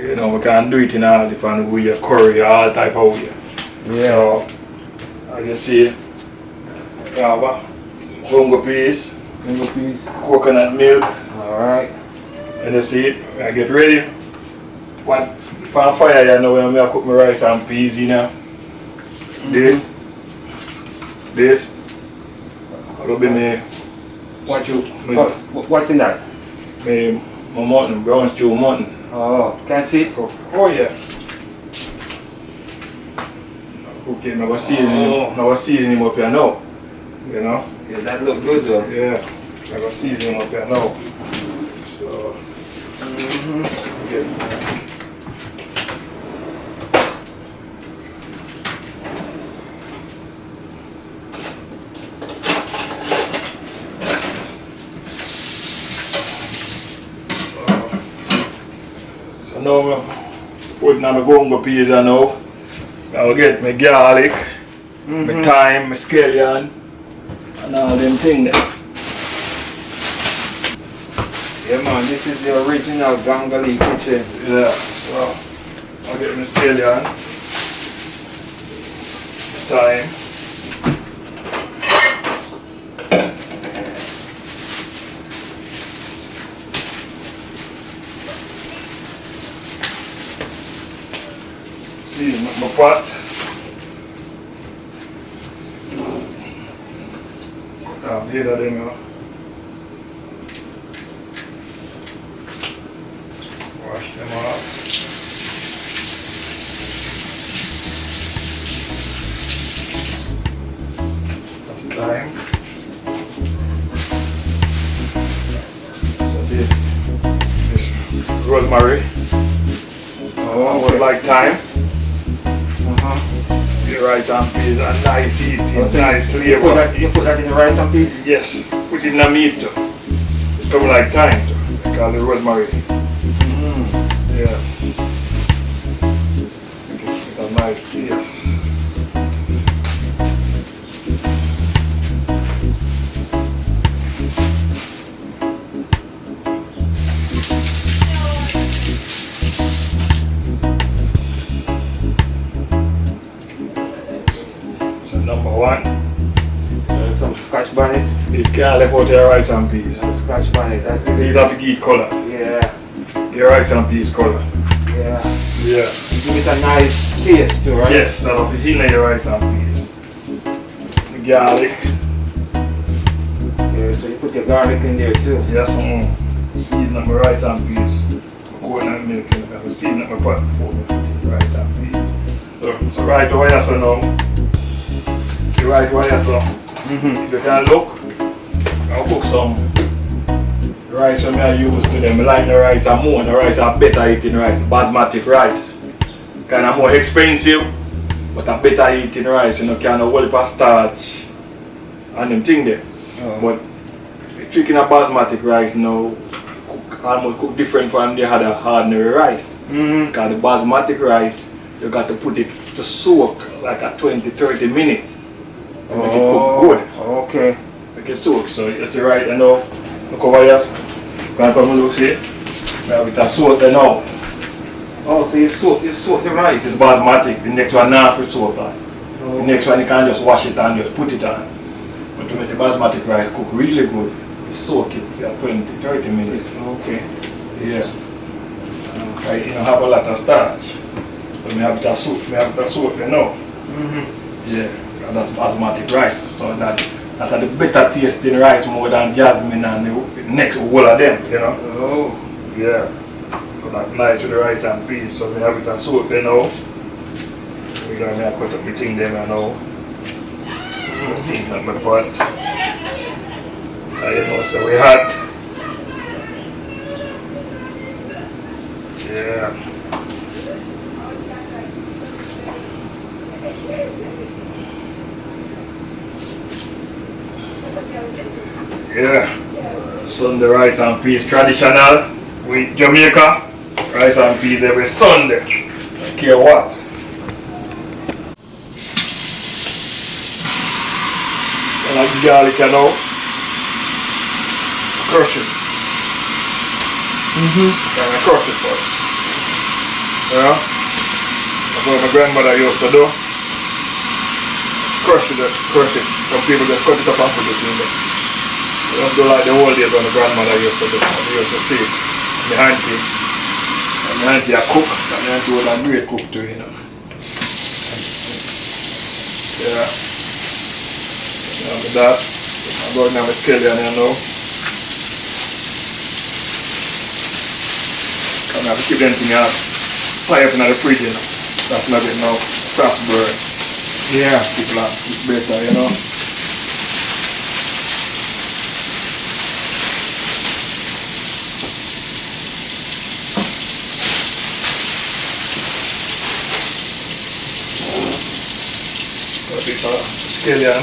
You know, we can do it in all different way, curry, all type of way. Yeah. So, as you see, we have bongo peas, coconut milk. Alright. And you see it, I get ready. One pan fire here now when I cook my rice and peas in here. This. That'll be me. What's in that? My mutton, brown stew mutton. Oh, can I see it? Oh yeah. Okay, I'm gonna season him up here now. You know? Yeah, that look good though. Yeah. I'm gonna season him up here now. So So now I'm putting on my bongo peas now. I'll get my garlic, my thyme, my scallion, and all them things there. Yeah man, this is the original Gangali kitchen. Yeah, so I'll get my scallion, thyme, season up my pot. Here that in now. Wash them off. That's the thyme. So this rosemary. I would like thyme. The rice and peas are nice eating, nice flavor. You put that in the rice and peas? Yes, put it in the meat too. It's coming like thyme too. They call it rosemary. Yeah. It's a nice taste. Number one. Some scotch bonnet. It can't left out your rice and peas. Scotch bonnet. These have to give color. Yeah. Your rice and peas color. Yeah. Yeah. Give it a nice taste too, right? Yes, that'll be in your rice and peas. The garlic. Yeah, so you put your garlic in there too. Yes, season up my rice and peas. Coconut milk and I season up my pot before I put in the rice and peas. So right over here so now. See right over here so. If you can look, I'll cook some rice that I use to them. I like the rice and more. The rice are better eating rice. Basmati rice. Kind of more expensive, but a better eating rice. You know, kind of hold up starch and them thing there. But the chicken and basmati rice now almost cook different from the other ordinary rice. Because the basmati rice, you got to put it to soak like a 20-30 minutes. To make it cook good. Okay. Make it soak. So it's right, you know. Look over here. Can come and look, see? Now it has soaked there now. Oh, so you soak the rice? It's basmati. The next one now for soak on. The next one you can just wash it and just put it on. But to make the basmati rice cook really good, you soak it for 20-30 minutes. Okay. Yeah. Right, you know, have a lot of starch. But we have it as soak, you know. Yeah. That's basmati rice, so that's the better tasting rice more than jasmine and the next whole of them, you know. Oh. Yeah. So that's nice with the rice and peas, so we have it as soak, you know. We're going to cut up the thing there now. Season up my pot. You know, so we had. Yeah. Yeah, Sunday rice and peas traditional with Jamaica. Rice and peas every Sunday. Don't care what. And like the garlic, you know. Crush it. Kind of crush it first. Yeah. That's what my grandmother used to do. Crush it. Some people just cut it up and put it in there. You don't do like the old days when my grandmother used to do. We used to see it. My auntie. And my auntie a cook. And my auntie was a great cook too, you know. Yeah. And with that, I'm going to have a scallion here now. And I have to keep them thing fire up in the fridge, you know. That's not getting no fast burn. Yeah. People are better, you know. So this is scallion.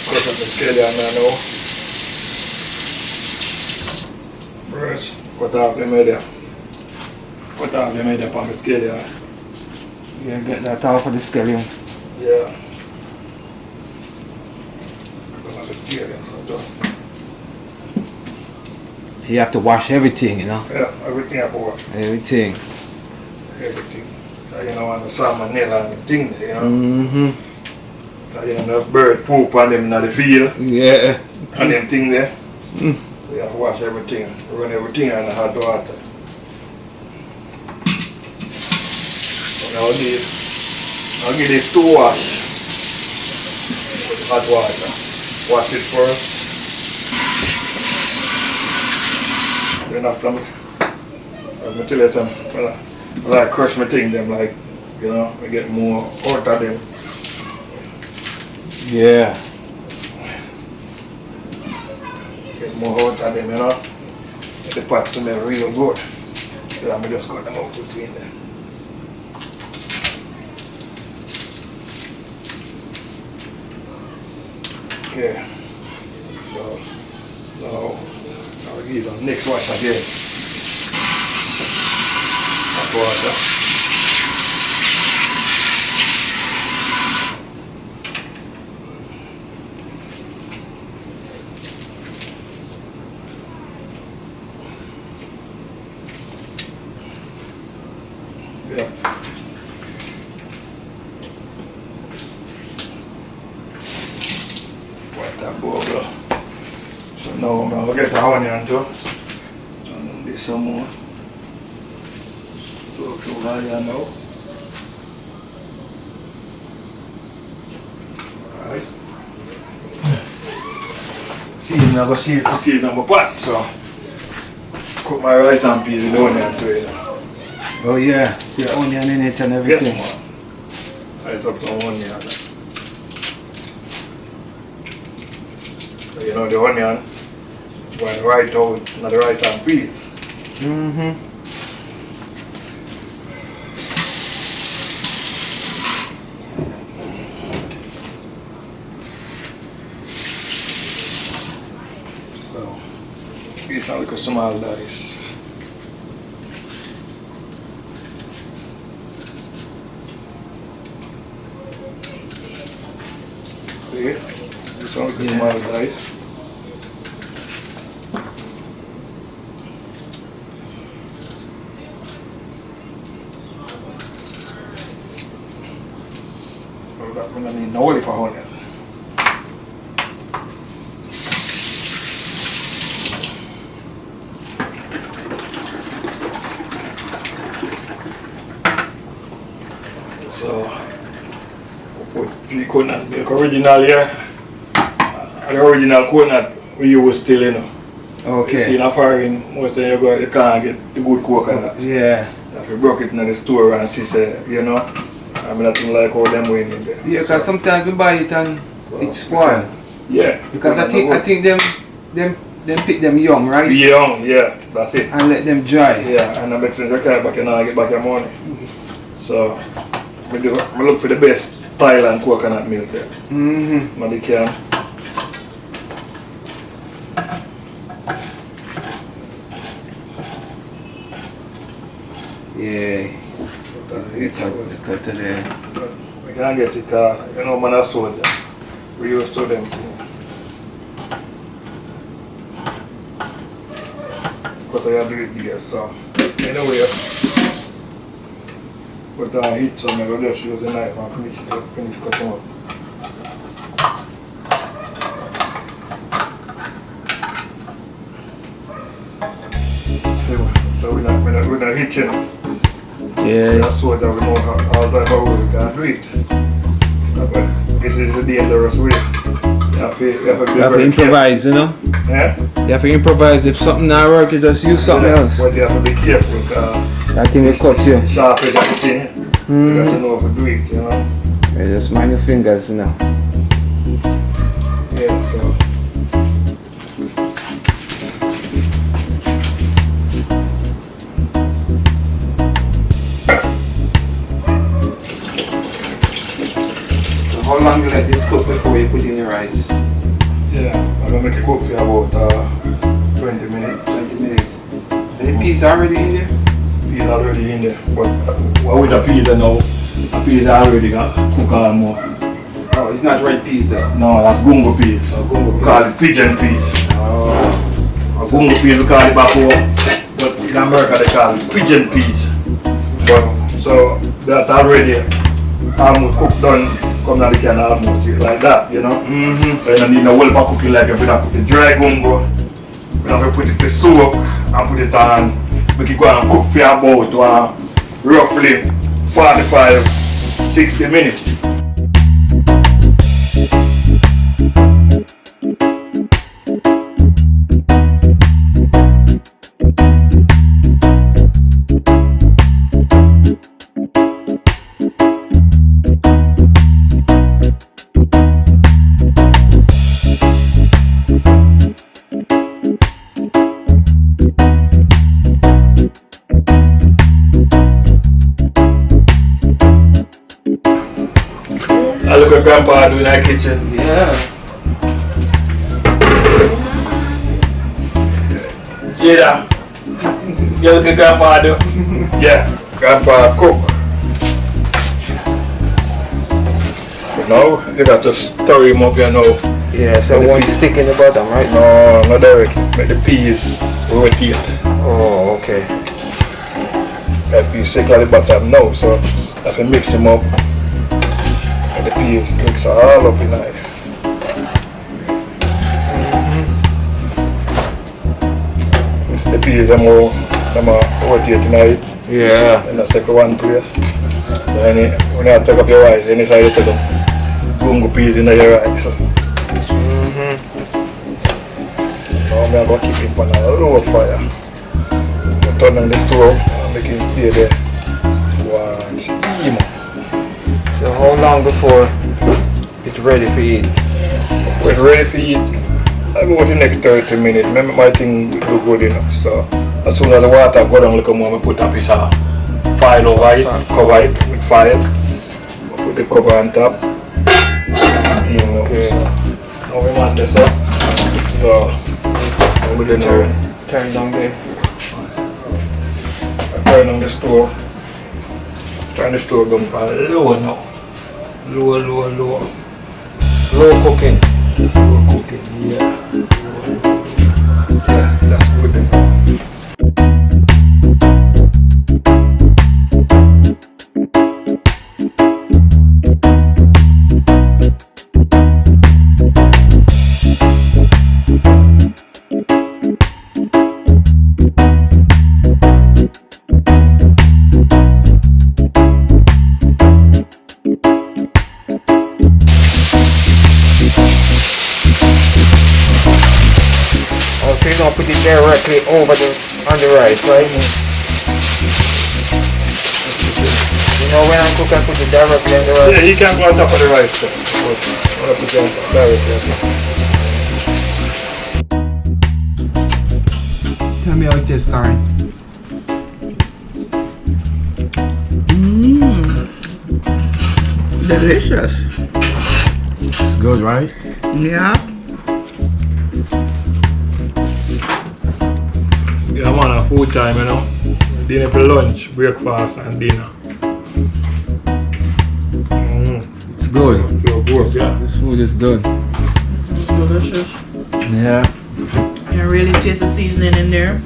Cut up the scallion now. First, cut off the media. Cut off the media from the scallion. Yeah, get that off of the scallion. Yeah. Cut off the scallion, so just. You have to wash everything, you know. Yeah, everything I pour. Everything. Everything. So, you know, and the salmonella and the thing there, you know. Mm-hmm. So, you know, the bird poop on them in the field. Yeah. And them thing there. Mm. So you have to wash everything. Run everything in the hot water. So now I'll give this 2 wash with hot water. Wash it first. Then after I tell you something, when I crush my thing, them like, you know, I get more out of them. Yeah. Get more out of them, you know. The parts smell real good. So I'm just cut them out between them. Okay. So now I'll give the next wash again. Hot water. Yeah. Wipe that bubble. So now I'm going to get the onion too. And do some more. Go to onion now. Alright. Season I go season my pot, so cook my rice and peas with the onion to it. Oh yeah. The onion in it and everything. Yes, man. It's up to onion. So you know the onion, when right out, not the rice and peas. Mm-hmm. So it's a little small dice. See? It's a little small dice. I'm going to need no olive onion. So, we'll put 3 coconut milk original here. The original coconut we use still, you know. Okay. You see in a foreign, most of you can't get the good coconut. Yeah. If you broke it in the store and see, say, you know, I mean, nothing like all them way in there. Yeah, because sometimes we buy it and it's spoiled. Yeah. Because I think them pick them young, right? Young, yeah, that's it. And let them dry. Yeah, and that makes sense. You can't back and now get back your money. So, I look for the best Thailand coconut milk there. Mm-hmm. Maybe can. Yeah. Cut to there. We can't get it, you know, man, a soldier. We used to them. But I do it here, so anyway, put on heat, so I'm going to just use the knife and finish cutting up. So we're not hitching. Yeah. That's what we know how we can do it. But this is the dangerous way. You have to improvise, you know? Yeah? You have to improvise. If something not work, you just use something else. But you have to be careful because that thing will cut you. Sharp is everything. You have to know how to do it, you know? Yeah, just mind your fingers, you know. Yeah, so. How long do you let this cook before you put in your rice? Yeah, I'm going to make it cook for about 20 minutes. 20 minutes. And the peas already in there? Peas already in there. But what with the peas now? The peas already got cooked more. Oh, it's not red peas though? No, that's gungo peas. Oh, gungo peas. We call it pigeon peas. Oh. Gungo peas we call it back home. But in America they call it pigeon peas. But so that already almost cooked done. Come down the can almost like that, you know? So you don't need no whole of cooking like if you don't cook the dry gungo. You have to put it to soak and put it on. Make it go and cook for about roughly 45-60 minutes. I look at Grandpa doing that kitchen. Yeah. Jada, you look at Grandpa do? Yeah, Grandpa cook. But now, you got to stir him up, you know. Yeah, so one stick in the bottom, right? No, not directly. Make the peas rotate. Oh, okay. That peas stick at the bottom now, so I have to mix them up. The peas mix all up in there. The peas are more rotate tonight. Yeah. In the second one place. Then when you take up your rice, then you decide to put the gungo peas in your rice. Now I'm going to keep it on a low fire. I'm turn on the stove and make it stay there. One steam. So how long before it's ready for eat? When ready for eat, about the next 30 minutes. Remember my thing do good enough. So as soon as the water go down, look at me, I put a piece of foil over it, cover it with foil. Put the cover on top. Steam up. Okay. So now we want this up. So I'm going to turn down there. Turn on the stove. Turn the stove down for low now. Low. Slow cooking. Slow cooking, yeah. Yeah, that's good enough. So you don't put it directly over on the rice, right? You know when I'm cooking, I put it directly on the rice. Yeah, you can put on top of the rice too. But I put it on directly. Tell me how it tastes, Karen. Delicious. It's good, right? Yeah. Yeah, I'm on a food time, you know. Dinner for lunch, breakfast, and dinner. It's good. So good, yeah. This food is good. It's delicious. Yeah. You really taste the seasoning in there.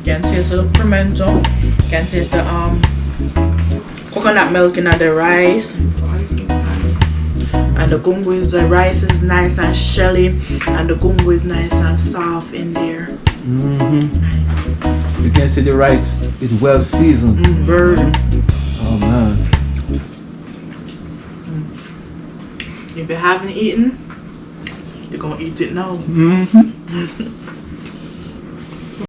Can taste the pimento. Can taste the coconut milk in the rice. And the gungo is the rice is nice and shelly, and the gungo is nice and soft in there. Nice. You can see the rice is well seasoned. Very. Oh man. If you haven't eaten, you're gonna eat it now.